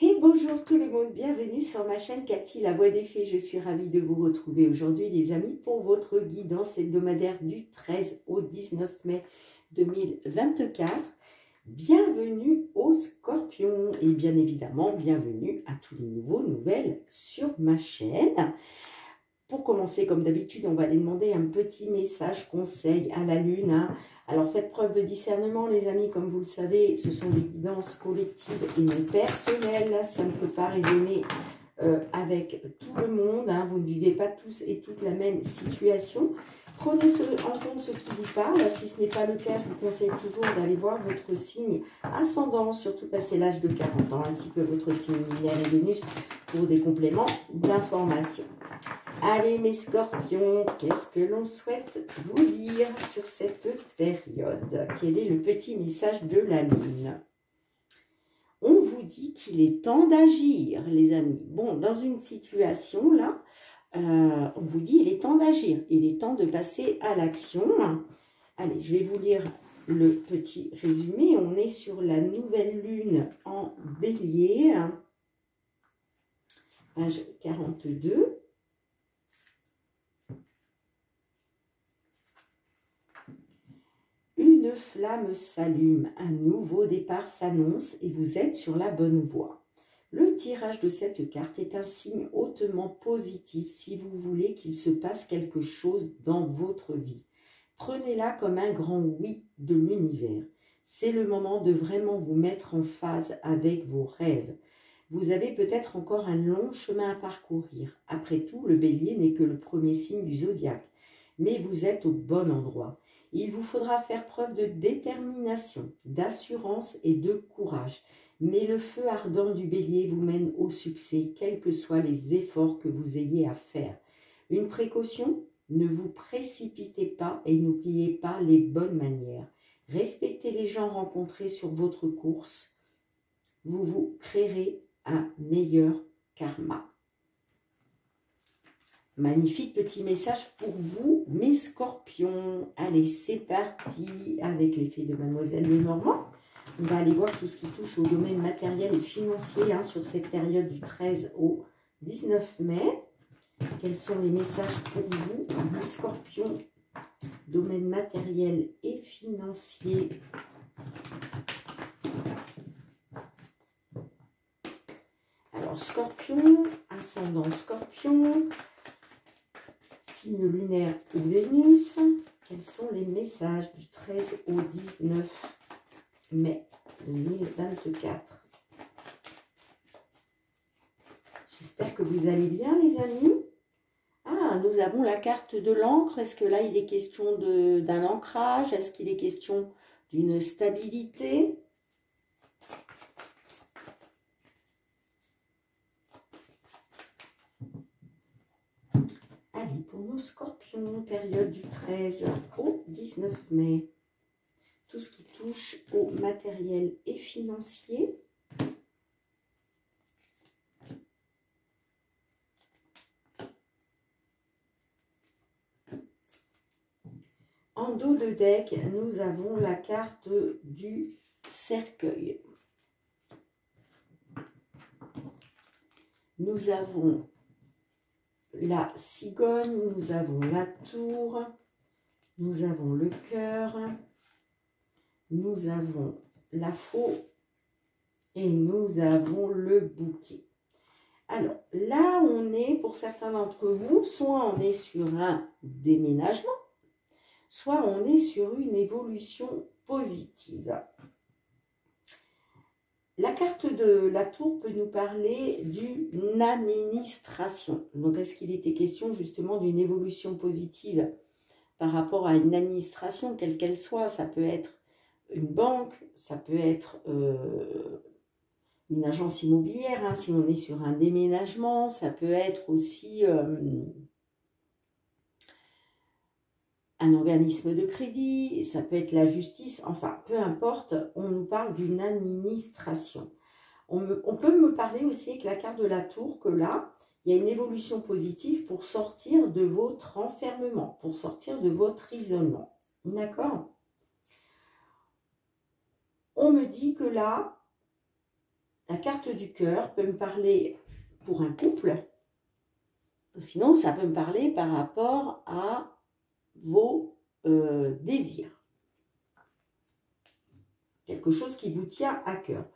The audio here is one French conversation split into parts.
Et bonjour tout le monde, bienvenue sur ma chaîne Cathy, la voix des fées. Je suis ravie de vous retrouver aujourd'hui les amis pour votre guidance hebdomadaire du 13 au 19 mai 2024. Bienvenue aux Scorpions et bien évidemment bienvenue à tous les nouvelles sur ma chaîne. Pour commencer, comme d'habitude, on va aller demander un petit message conseil à la lune. Alors faites preuve de discernement les amis, comme vous le savez, ce sont des guidances collectives et non personnelles. Ça ne peut pas résonner avec tout le monde. Vous ne vivez pas tous et toutes la même situation. Prenez en compte ce qui vous parle. Si ce n'est pas le cas, je vous conseille toujours d'aller voir votre signe ascendant, surtout passé l'âge de 40 ans, ainsi que votre signe lunaire et Vénus pour des compléments d'information. Allez mes scorpions, qu'est-ce que l'on souhaite vous dire sur cette période? Quel est le petit message de la lune? On vous dit qu'il est temps d'agir, les amis. Bon, dans une situation là, on vous dit il est temps d'agir. Il est temps de passer à l'action. Allez, je vais vous lire le petit résumé. On est sur la nouvelle lune en bélier, page 42. Une flamme s'allume, un nouveau départ s'annonce et vous êtes sur la bonne voie. Le tirage de cette carte est un signe hautement positif si vous voulez qu'il se passe quelque chose dans votre vie. Prenez-la comme un grand oui de l'univers. C'est le moment de vraiment vous mettre en phase avec vos rêves. Vous avez peut-être encore un long chemin à parcourir. Après tout, le bélier n'est que le premier signe du zodiaque. Mais vous êtes au bon endroit. Il vous faudra faire preuve de détermination, d'assurance et de courage. Mais le feu ardent du bélier vous mène au succès, quels que soient les efforts que vous ayez à faire. Une précaution, ne vous précipitez pas et n'oubliez pas les bonnes manières. Respectez les gens rencontrés sur votre course. Vous vous créerez un meilleur karma. Magnifique petit message pour vous, mes scorpions. Allez, c'est parti avec l'effet de Mademoiselle Lenormand. On va aller voir tout ce qui touche au domaine matériel et financier sur cette période du 13 au 19 mai. Quels sont les messages pour vous, mes scorpions? Domaine matériel et financier. Alors, scorpion, ascendant scorpion. Signe lunaire ou Vénus, quels sont les messages du 13 au 19 mai 2024? J'espère que vous allez bien les amis. Nous avons la carte de l'encre. Est-ce que là il est question d'un ancrage? Est-ce qu'il est question d'une stabilité? Allez, pour nos scorpions, période du 13 au 19 mai, tout ce qui touche au matériel et financier. En dos de deck, nous avons la carte du cercueil. Nous avons la cigogne, nous avons la tour, nous avons le cœur, nous avons la faux et nous avons le bouquet. Alors là, on est, pour certains d'entre vous, soit on est sur un déménagement, soit on est sur une évolution positive. La carte de la tour peut nous parler d'une administration. Donc, est-ce qu'il était question justement d'une évolution positive par rapport à une administration, quelle qu'elle soit? Ça peut être une banque, ça peut être une agence immobilière, si on est sur un déménagement, ça peut être aussi un organisme de crédit, ça peut être la justice, enfin, peu importe, on nous parle d'une administration. On peut me parler aussi avec la carte de la tour que là, il y a une évolution positive pour sortir de votre enfermement, pour sortir de votre isolement. D'accord? On me dit que là, La carte du cœur peut me parler pour un couple. Sinon, ça peut me parler par rapport à vos désirs. Quelque chose qui vous tient à cœur.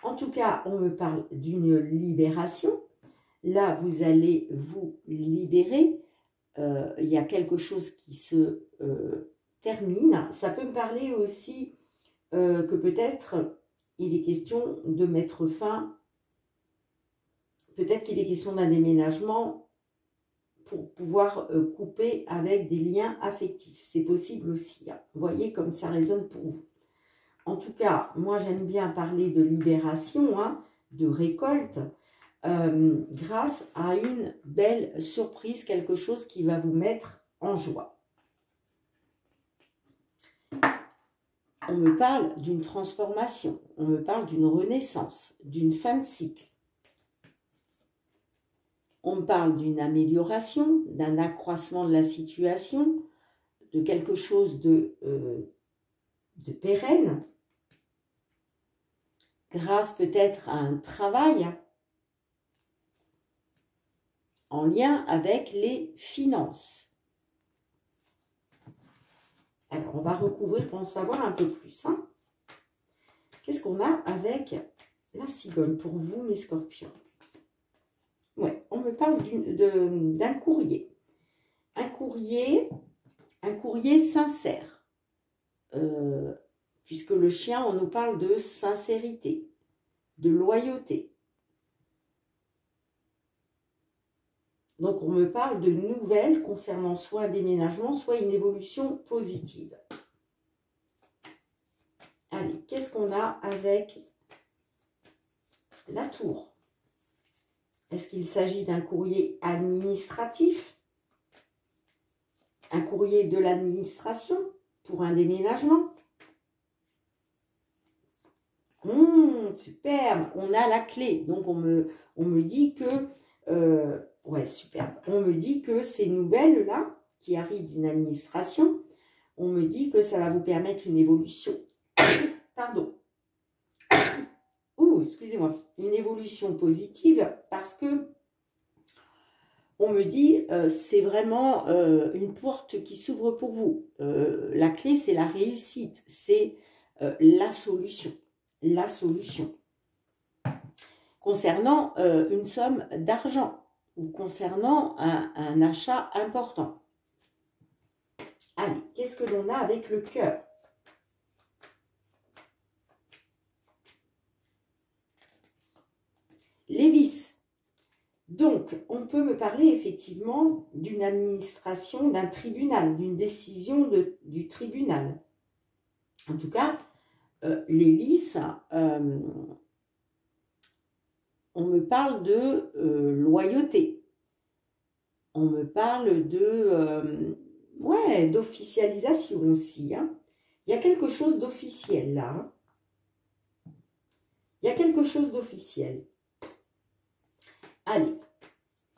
En tout cas, on me parle d'une libération. Là, vous allez vous libérer. Il y a quelque chose qui se termine. Ça peut me parler aussi que peut-être il est question de mettre fin, peut-être qu'il est question d'un déménagement pour pouvoir couper avec des liens affectifs. C'est possible aussi. Hein. Vous voyez comme ça résonne pour vous. En tout cas, moi j'aime bien parler de libération, hein, de récolte, grâce à une belle surprise, quelque chose qui va vous mettre en joie. On me parle d'une transformation, on me parle d'une renaissance, d'une fin de cycle. On me parle d'une amélioration, d'un accroissement de la situation, de quelque chose de pérenne, grâce peut-être à un travail en lien avec les finances. Alors, on va recouvrir pour en savoir un peu plus. Hein. Qu'est-ce qu'on a avec la cigogne pour vous, mes scorpions? Ouais, on me parle d'un courrier. Un courrier sincère. Puisque le chien, on nous parle de sincérité, de loyauté. Donc, on me parle de nouvelles concernant soit un déménagement, soit une évolution positive. Allez, qu'est-ce qu'on a avec la tour? Est-ce qu'il s'agit d'un courrier administratif? Un courrier de l'administration pour un déménagement? Superbe, on a la clé. Donc, on me dit que... ouais, superbe. On me dit que ces nouvelles-là, qui arrivent d'une administration, on me dit que ça va vous permettre une évolution. Pardon. Excusez-moi. Une évolution positive parce que on me dit c'est vraiment une porte qui s'ouvre pour vous. La clé, c'est la réussite. C'est la solution. La solution. Concernant une somme d'argent ou concernant un achat important. Allez, qu'est-ce que l'on a avec le cœur? Les vices. Donc, on peut me parler effectivement d'une administration, d'un tribunal, d'une décision du tribunal. En tout cas, les lices, on me parle de loyauté. On me parle de ouais, d'officialisation aussi. Hein. Il y a quelque chose d'officiel là. Hein. Il y a quelque chose d'officiel. Allez,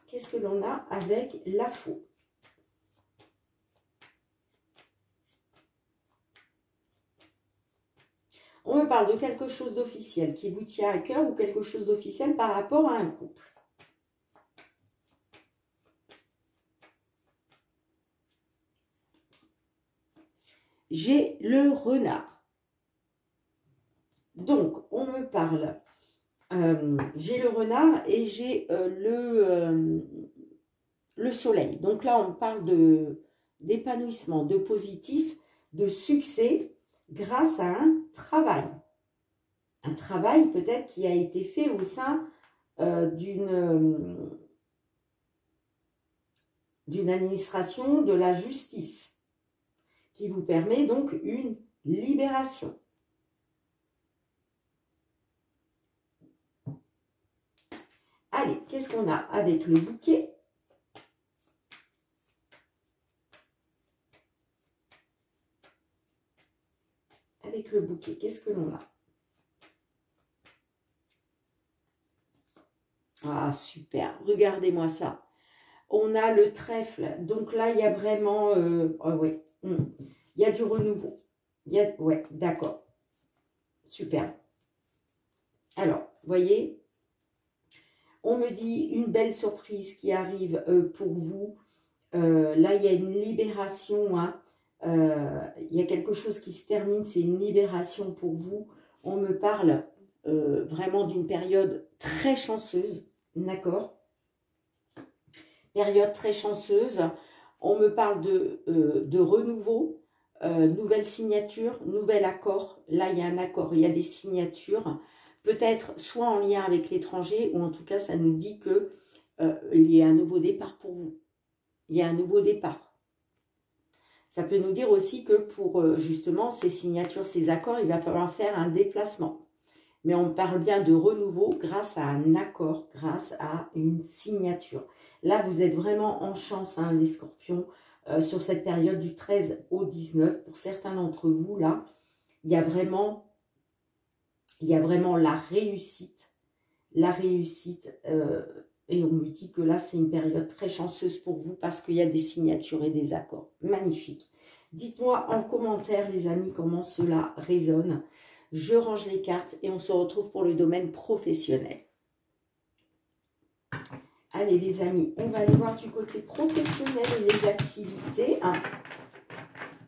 qu'est-ce que l'on a avec la faux? On me parle de quelque chose d'officiel qui vous tient à cœur ou quelque chose d'officiel par rapport à un couple. J'ai le renard. Donc, on me parle... j'ai le renard et j'ai le soleil. Donc là, on parle d'épanouissement, de positif, de succès grâce à un travail. Un travail peut-être qui a été fait au sein d'une administration de la justice qui vous permet donc une libération. Allez, qu'est-ce qu'on a avec le bouquet? Avec le bouquet, qu'est-ce que l'on a? Ah, super. Regardez-moi ça. On a le trèfle. Donc là, il y a vraiment... oh, ouais, il y a du renouveau. Ouais, d'accord. Super. Alors, vous voyez, on me dit une belle surprise qui arrive pour vous. Là, il y a une libération, hein. Il y a quelque chose qui se termine, c'est une libération pour vous. On me parle vraiment d'une période très chanceuse, d'accord? Période très chanceuse. On me parle de renouveau, nouvelle signature, nouvel accord. Là, il y a un accord, il y a des signatures. Peut-être soit en lien avec l'étranger, ou en tout cas, ça nous dit que il y a un nouveau départ pour vous. Il y a un nouveau départ. Ça peut nous dire aussi que pour justement ces signatures, ces accords, il va falloir faire un déplacement. Mais on parle bien de renouveau grâce à un accord, grâce à une signature. Là, vous êtes vraiment en chance, hein, les scorpions, sur cette période du 13 au 19. Pour certains d'entre vous, là, il y a vraiment la réussite. La réussite. Et on me dit que là, c'est une période très chanceuse pour vous parce qu'il y a des signatures et des accords. Magnifique. Dites-moi en commentaire, les amis, comment cela résonne. Je range les cartes et on se retrouve pour le domaine professionnel. Allez, les amis, on va aller voir du côté professionnel et les activités. Hein.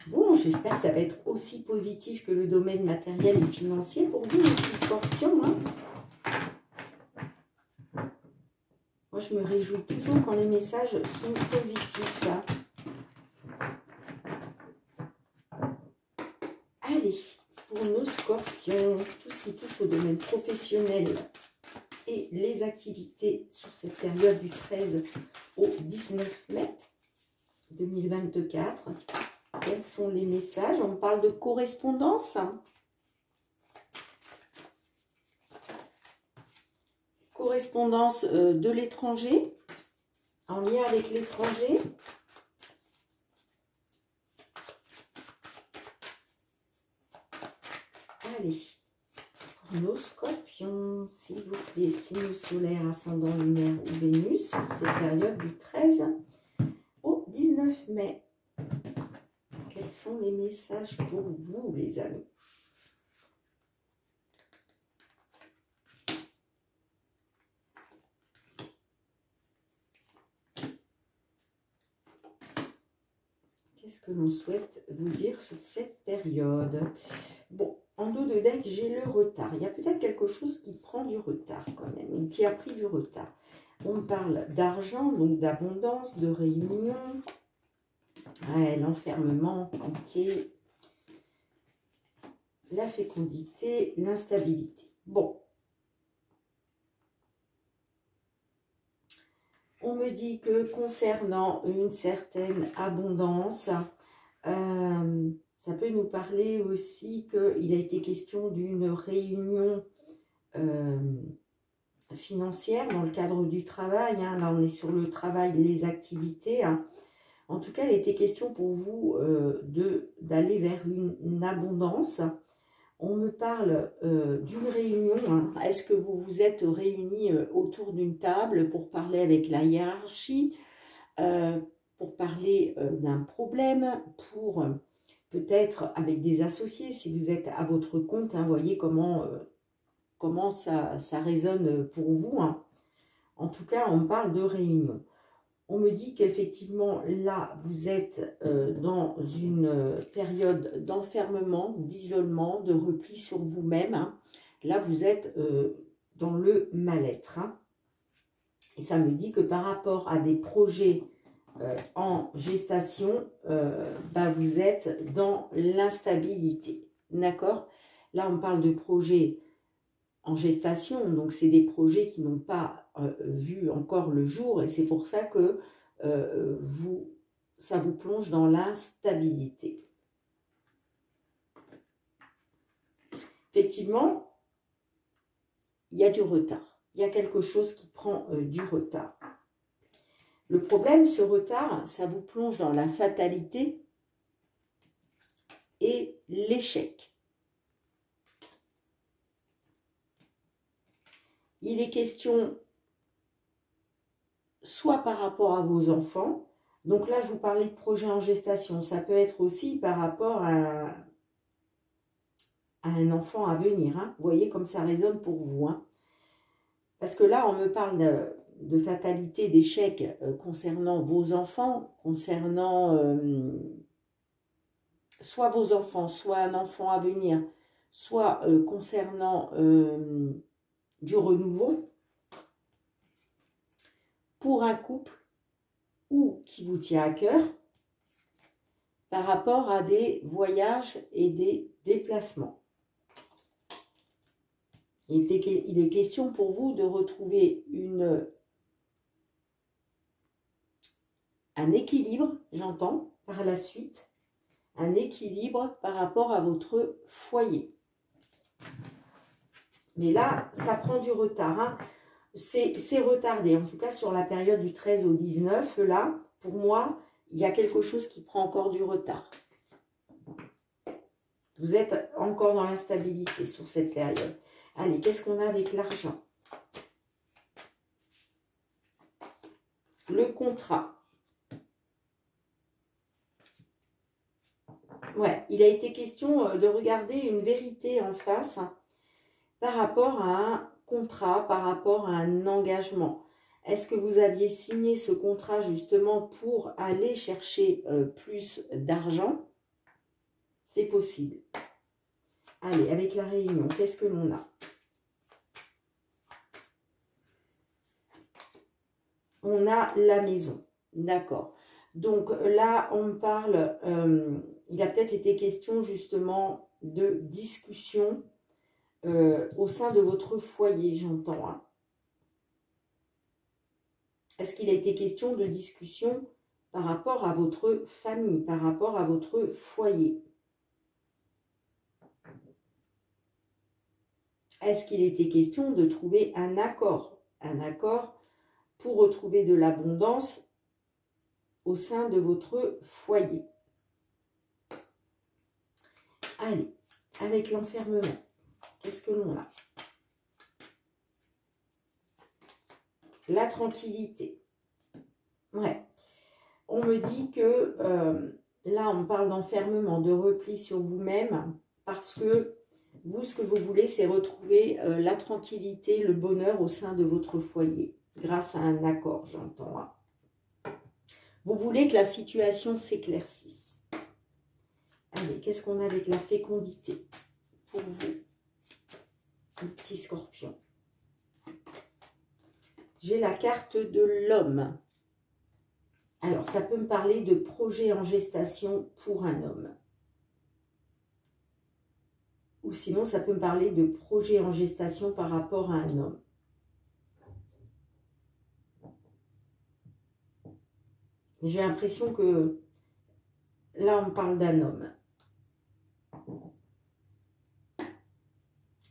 Bon, j'espère que ça va être aussi positif que le domaine matériel et financier pour vous, les petits scorpions. Hein. Moi, je me réjouis toujours quand les messages sont positifs. Allez, pour nos scorpions, tout ce qui touche au domaine professionnel et les activités sur cette période du 13 au 19 mai 2024. Quels sont les messages? On parle de correspondance. Correspondance de l'étranger, en lien avec l'étranger. Allez, pour nos scorpions, s'il vous plaît, signe solaire, ascendant lunaire ou Vénus, sur cette période du 13 au 19 mai. Quels sont les messages pour vous, les amis? Qu'est-ce que l'on souhaite vous dire sur cette période? Bon, en dos de deck, j'ai le retard. Il y a peut-être quelque chose qui prend du retard quand même, ou qui a pris du retard. On me parle d'argent, donc d'abondance, de réunion. Ouais, l'enfermement, ok. La fécondité, l'instabilité. Bon. On me dit que concernant une certaine abondance, ça peut nous parler aussi qu'il a été question d'une réunion financière dans le cadre du travail. Hein. Là, on est sur le travail, les activités. Hein. En tout cas, il a été question pour vous d'aller vers une abondance. On me parle d'une réunion. Hein. Est-ce que vous vous êtes réunis autour d'une table pour parler avec la hiérarchie, pour parler d'un problème, pour peut-être avec des associés, si vous êtes à votre compte, hein, voyez comment ça résonne pour vous. Hein. En tout cas, on parle de réunion. On me dit qu'effectivement, là, vous êtes dans une période d'enfermement, d'isolement, de repli sur vous-même. Hein. Là, vous êtes dans le mal-être. Hein. Et ça me dit que par rapport à des projets en gestation, vous êtes dans l'instabilité. D'accord? Là, on parle de projets en gestation, donc c'est des projets qui n'ont pas vu encore le jour, et c'est pour ça que ça vous plonge dans l'instabilité. Effectivement, il y a du retard. Il y a quelque chose qui prend du retard. Le problème, ce retard, ça vous plonge dans la fatalité et l'échec. Il est question soit par rapport à vos enfants, donc là je vous parlais de projets en gestation, ça peut être aussi par rapport à à un enfant à venir. Hein. Vous voyez comme ça résonne pour vous. Hein. Parce que là, on me parle de fatalité, d'échec concernant vos enfants, concernant soit vos enfants, soit un enfant à venir, soit concernant du renouveau pour un couple ou qui vous tient à cœur par rapport à des voyages et des déplacements. Il est question pour vous de retrouver un équilibre, j'entends, par la suite, un équilibre par rapport à votre foyer. Mais là, ça prend du retard. Hein. C'est retardé, en tout cas sur la période du 13 au 19, là, pour moi, il y a quelque chose qui prend encore du retard. Vous êtes encore dans l'instabilité sur cette période. Allez, qu'est-ce qu'on a avec l'argent? Le contrat. Ouais, il a été question de regarder une vérité en face hein, par rapport à un contrat, par rapport à un engagement. Est-ce que vous aviez signé ce contrat justement pour aller chercher plus d'argent? C'est possible. Allez, avec la réunion, qu'est-ce que l'on a? On a la maison, d'accord. Donc là, on me parle, il a peut-être été question justement de discussion au sein de votre foyer, j'entends. Hein. Est-ce qu'il a été question de discussion par rapport à votre famille, par rapport à votre foyer? Est-ce qu'il était question de trouver un accord pour retrouver de l'abondance au sein de votre foyer? Allez, avec l'enfermement, qu'est-ce que l'on a? La tranquillité. Ouais. On me dit que là, on parle d'enfermement, de repli sur vous-même, parce que vous, ce que vous voulez, c'est retrouver la tranquillité, le bonheur au sein de votre foyer, grâce à un accord, j'entends. Hein. Vous voulez que la situation s'éclaircisse. Allez, qu'est-ce qu'on a avec la fécondité pour vous, un petit scorpion? J'ai la carte de l'homme. Alors, ça peut me parler de projet en gestation pour un homme. Ou sinon, ça peut me parler de projet en gestation par rapport à un homme. J'ai l'impression que là, on parle d'un homme.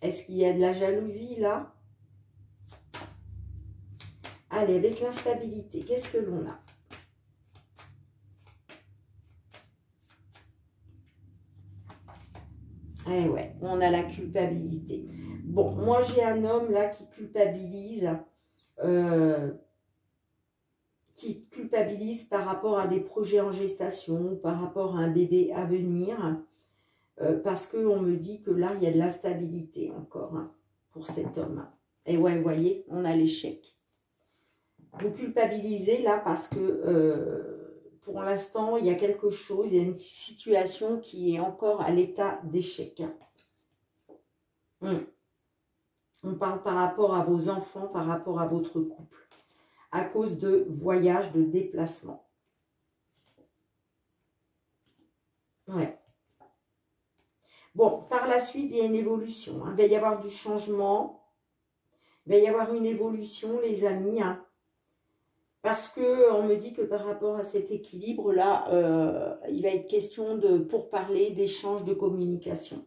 Est-ce qu'il y a de la jalousie là? Allez, avec l'instabilité, qu'est-ce que l'on a? Eh ouais, on a la culpabilité. Bon, moi j'ai un homme là qui culpabilise par rapport à des projets en gestation, par rapport à un bébé à venir, parce qu'on me dit que là, il y a de l'instabilité encore hein, pour cet homme. Et ouais, vous voyez, on a l'échec. Vous culpabilisez là parce que pour l'instant, il y a quelque chose, il y a une situation qui est encore à l'état d'échec. On parle par rapport à vos enfants, par rapport à votre couple, à cause de voyages, de déplacements. Ouais. Bon, par la suite, il y a une évolution. Hein. Il va y avoir du changement. Il va y avoir une évolution, les amis. Hein. Parce qu'on me dit que par rapport à cet équilibre-là, il va être question de pourparler, d'échange, de communication.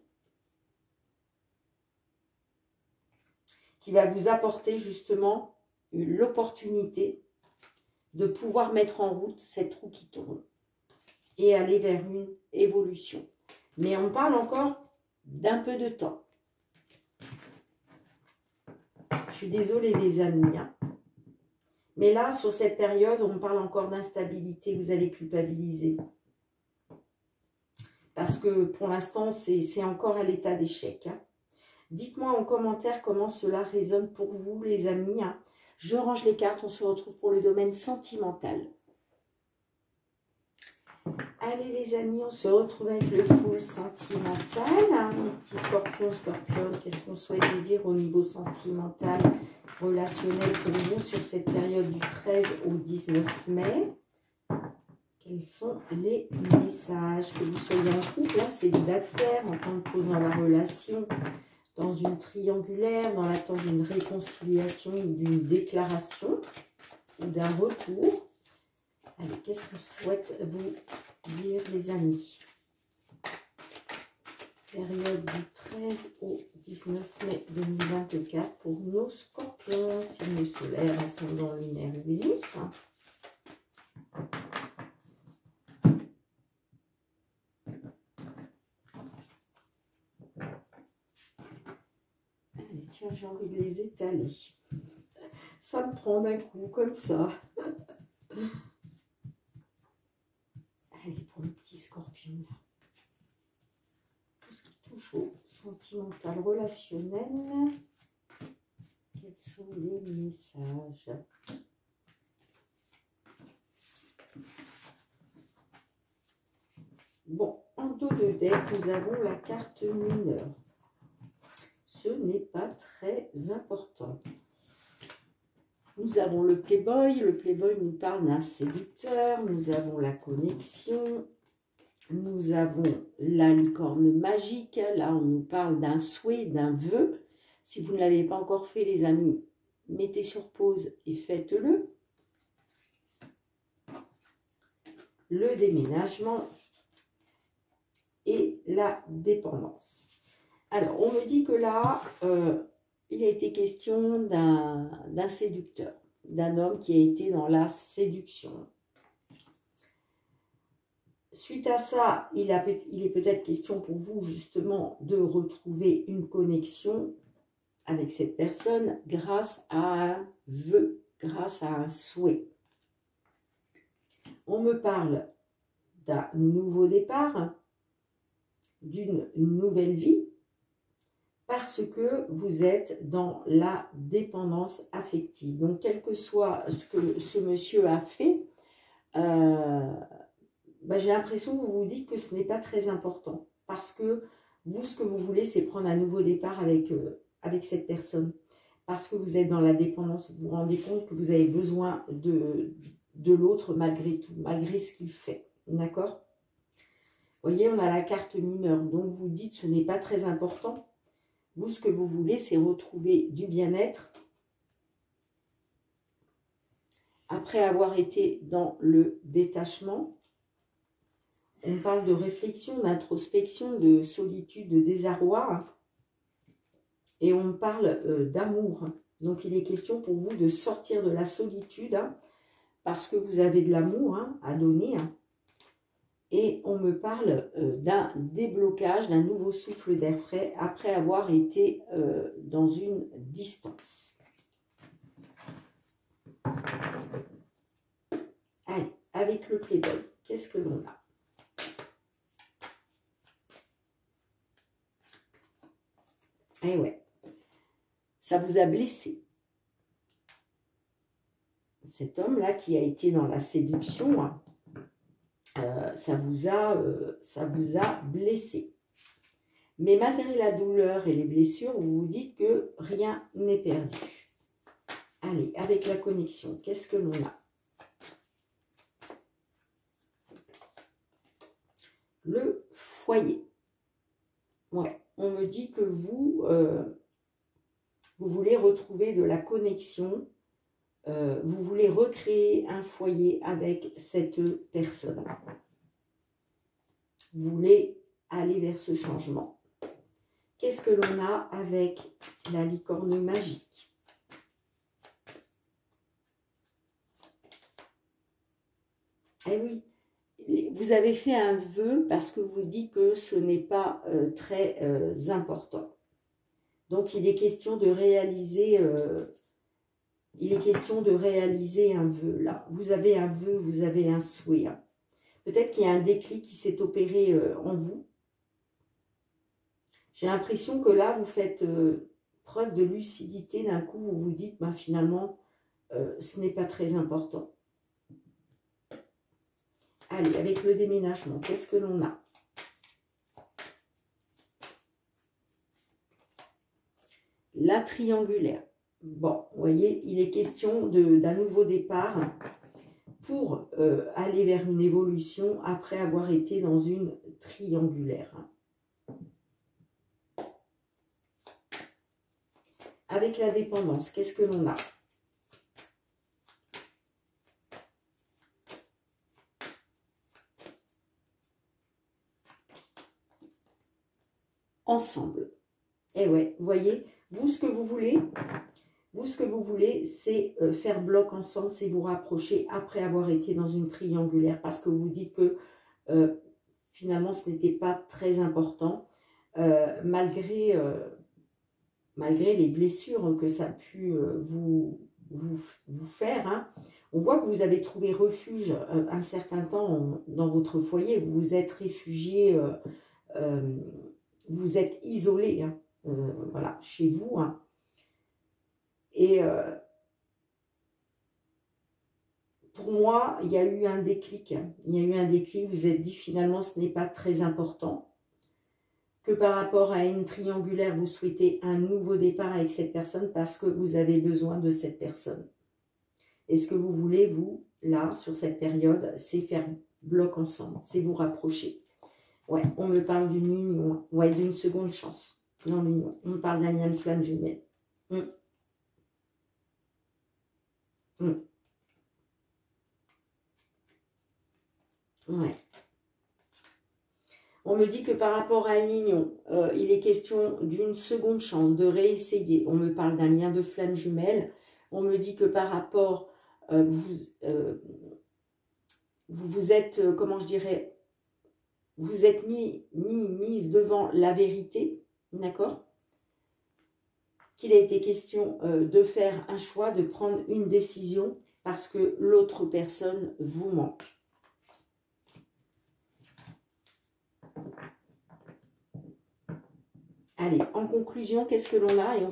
Qui va vous apporter justement l'opportunité de pouvoir mettre en route cette roue qui tourne et aller vers une évolution. Mais on parle encore d'un peu de temps. Je suis désolée les amis. Hein. Mais là, sur cette période, on parle encore d'instabilité. Vous allez culpabiliser. parce que pour l'instant, c'est encore à l'état d'échec. Hein. Dites-moi en commentaire comment cela résonne pour vous, les amis. Hein. Je range les cartes, on se retrouve pour le domaine sentimental. Allez les amis, on se retrouve avec le full sentimental. Hein. Mes petits scorpions, qu'est-ce qu'on souhaite vous dire au niveau sentimental, relationnel pour vous sur cette période du 13 au 19 mai? Quels sont les messages? Que vous soyez en couple, hein, célibataire, en temps de pause dans la relation, dans une triangulaire, dans l'attente d'une réconciliation ou d'une déclaration ou d'un retour. Allez, qu'est-ce qu'on souhaite vous dire, les amis? Période du 13 au 19 mai 2024 pour nos scorpions, signe solaire, ascendant lunaire et Vénus. Allez, tiens, j'ai envie de les étaler. Ça me prend d'un coup, comme ça. Allez, pour le petit scorpion, là. Tout ce qui touche au sentimental, relationnel. Quels sont les messages? Bon, en dos de deck, nous avons la carte mineure. Ce n'est pas très important. Nous avons le Playboy. Le Playboy nous parle d'un séducteur. Nous avons la connexion. Nous avons la licorne magique. Là, on nous parle d'un souhait, d'un vœu. Si vous ne l'avez pas encore fait, les amis, mettez sur pause et faites-le. Le déménagement et la dépendance. Alors, on me dit que là, il a été question d'un séducteur, d'un homme qui a été dans la séduction. Suite à ça, il est peut-être question pour vous justement de retrouver une connexion avec cette personne grâce à un vœu, grâce à un souhait. On me parle d'un nouveau départ, d'une nouvelle vie, parce que vous êtes dans la dépendance affective. Donc, quel que soit ce que ce monsieur a fait, j'ai l'impression que vous vous dites que ce n'est pas très important. Parce que vous, ce que vous voulez, c'est prendre un nouveau départ avec cette personne. Parce que vous êtes dans la dépendance, vous vous rendez compte que vous avez besoin de l'autre malgré tout, malgré ce qu'il fait. D'accord? Vous voyez, on a la carte mineure. Donc, vous dites ce n'est pas très important. Vous, ce que vous voulez, c'est retrouver du bien-être après avoir été dans le détachement. On parle de réflexion, d'introspection, de solitude, de désarroi. Et on parle d'amour. Donc, il est question pour vous de sortir de la solitude parce que vous avez de l'amour à donner. Et on me parle d'un déblocage, d'un nouveau souffle d'air frais après avoir été dans une distance. Allez, avec le Playboy, qu'est-ce que l'on a? Eh ouais, ça vous a blessé. Cet homme-là qui a été dans la séduction, ça vous a blessé. Mais malgré la douleur et les blessures, vous vous dites que rien n'est perdu. Allez, avec la connexion, qu'est-ce que l'on a? Le foyer. Ouais, on me dit que vous voulez retrouver de la connexion, vous voulez recréer un foyer avec cette personne. Vous voulez aller vers ce changement. Qu'est-ce que l'on a avec la licorne magique? Eh oui, vous avez fait un vœu parce que vous dites que ce n'est pas très important. Donc, il est question de réaliser... il est question de réaliser un vœu, là. Vous avez un vœu, vous avez un souhait. Peut-être qu'il y a un déclic qui s'est opéré en vous. J'ai l'impression que là, vous faites preuve de lucidité. D'un coup, vous vous dites, bah, finalement, ce n'est pas très important. Allez, avec le déménagement, qu'est-ce que l'on a? La triangulaire. Bon, vous voyez, il est question d'un nouveau départ pour aller vers une évolution après avoir été dans une triangulaire. Avec la dépendance, qu'est-ce que l'on a? Ensemble. Et ouais, vous voyez, vous, ce que vous voulez, c'est faire bloc ensemble, c'est vous rapprocher après avoir été dans une triangulaire, parce que vous dites que finalement, ce n'était pas très important, malgré les blessures que ça a pu vous faire. Hein. On voit que vous avez trouvé refuge un certain temps dans votre foyer, vous vous êtes réfugié, vous êtes isolé, hein, voilà, chez vous. Hein. Et pour moi, il y a eu un déclic. Hein. Il y a eu un déclic, vous vous êtes dit finalement ce n'est pas très important. Que par rapport à une triangulaire, vous souhaitez un nouveau départ avec cette personne parce que vous avez besoin de cette personne. Et ce que vous voulez, vous, là, sur cette période, c'est faire bloc ensemble, c'est vous rapprocher. Ouais, on me parle d'une union, ouais, d'une seconde chance dans l'union. On me parle d'un lien de flamme jumelle. Ouais. On me dit que par rapport à une union, il est question d'une seconde chance, de réessayer. On me parle d'un lien de flamme jumelle. On me dit que par rapport, vous êtes, comment je dirais, vous êtes mise devant la vérité, d'accord? Qu'il a été question de faire un choix, de prendre une décision parce que l'autre personne vous manque. Allez, en conclusion, qu'est-ce que l'on a? Et on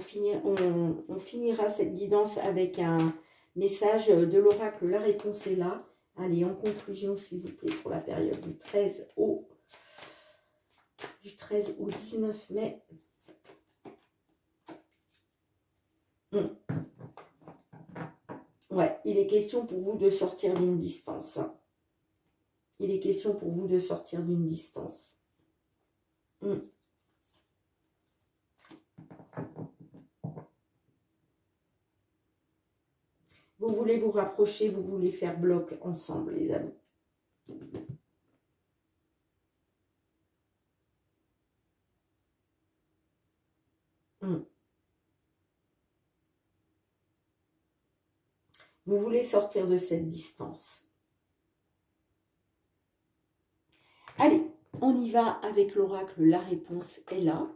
finira cette guidance avec un message de l'oracle. La réponse est là. Allez, en conclusion, s'il vous plaît, pour la période du 13 au 19 mai. Ouais, il est question pour vous de sortir d'une distance. Il est question pour vous de sortir d'une distance. Vous voulez vous rapprocher, vous voulez faire bloc ensemble, les amis. Vous voulez sortir de cette distance. Allez, on y va avec l'oracle. La réponse est là.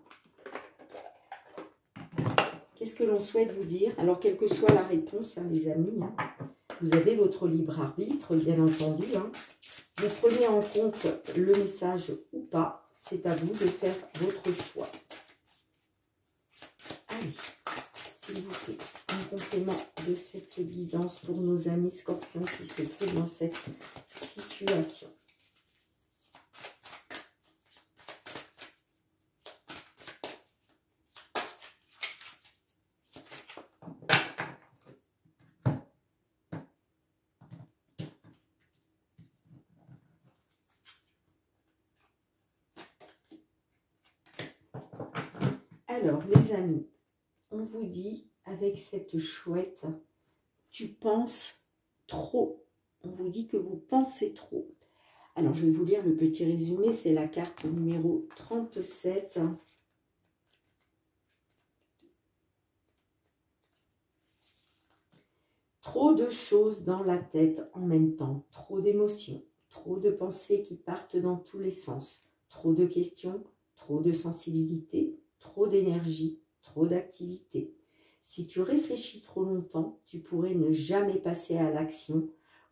Qu'est-ce que l'on souhaite vous dire? Alors, quelle que soit la réponse, hein, les amis, hein, vous avez votre libre arbitre, bien entendu. Hein. Vous prenez en compte le message ou pas. C'est à vous de faire votre choix. Allez, s'il vous plaît, un complément de cette guidance pour nos amis scorpions qui se trouvent dans cette situation. Alors, les amis, on vous dit, avec cette chouette, tu penses trop. On vous dit que vous pensez trop. Alors, je vais vous lire le petit résumé. C'est la carte numéro 37. Trop de choses dans la tête en même temps. Trop d'émotions. Trop de pensées qui partent dans tous les sens. Trop de questions. Trop de sensibilité. Trop d'énergie. Trop d'activité. Si tu réfléchis trop longtemps, tu pourrais ne jamais passer à l'action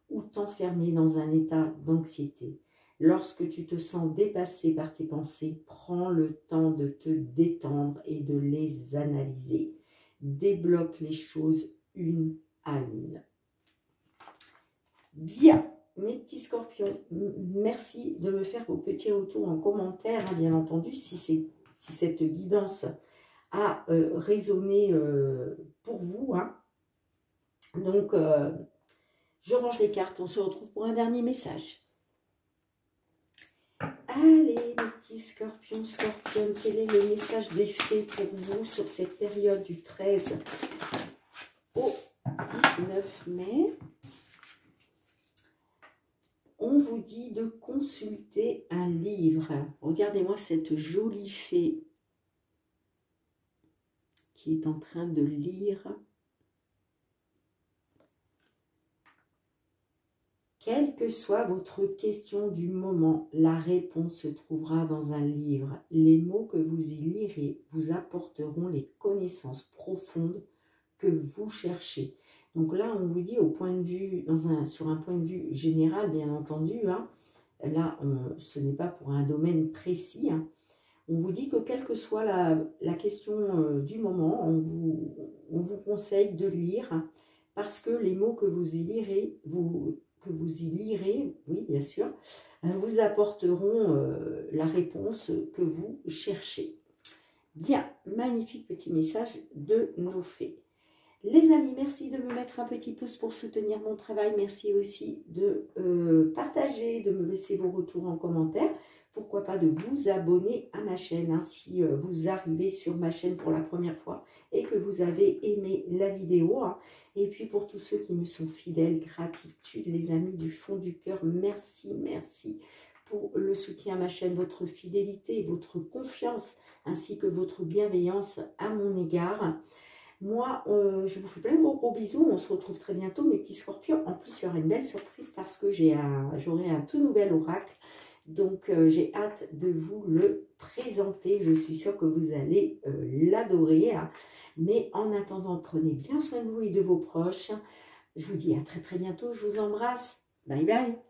ou t'enfermer dans un état d'anxiété. Lorsque tu te sens dépassé par tes pensées, prends le temps de te détendre et de les analyser. Débloque les choses une à une. Bien, mes petits scorpions, merci de me faire vos petits retours en commentaire, hein, bien entendu, si cette guidance a résonné pour vous. Hein. Donc, je range les cartes, on se retrouve pour un dernier message. Allez, mes petits scorpions, scorpionnes, quel est le message des fées pour vous sur cette période du 13 au 19 mai? On vous dit de consulter un livre. Regardez-moi cette jolie fée qui est en train de lire. Quelle que soit votre question du moment, la réponse se trouvera dans un livre. Les mots que vous y lirez vous apporteront les connaissances profondes que vous cherchez. Donc là, on vous dit au point de vue, sur un point de vue général, bien entendu, hein, là, ce n'est pas pour un domaine précis. Hein, on vous dit que quelle que soit la question du moment, on vous conseille de lire, hein, parce que les mots que vous y lirez, oui, bien sûr, vous apporteront la réponse que vous cherchez. Bien, magnifique petit message de nos fées. Les amis, merci de me mettre un petit pouce pour soutenir mon travail. Merci aussi de partager, de me laisser vos retours en commentaire. Pourquoi pas de vous abonner à ma chaîne, hein, si vous arrivez sur ma chaîne pour la première fois et que vous avez aimé la vidéo. Hein. Et puis pour tous ceux qui me sont fidèles, gratitude les amis du fond du cœur. Merci, merci pour le soutien à ma chaîne, votre fidélité, votre confiance ainsi que votre bienveillance à mon égard. Moi, je vous fais plein de gros bisous. On se retrouve très bientôt, mes petits scorpions. En plus, il y aura une belle surprise parce que j'aurai un tout nouvel oracle. Donc, j'ai hâte de vous le présenter. Je suis sûre que vous allez l'adorer. Hein. Mais en attendant, prenez bien soin de vous et de vos proches. Je vous dis à très très bientôt. Je vous embrasse. Bye bye.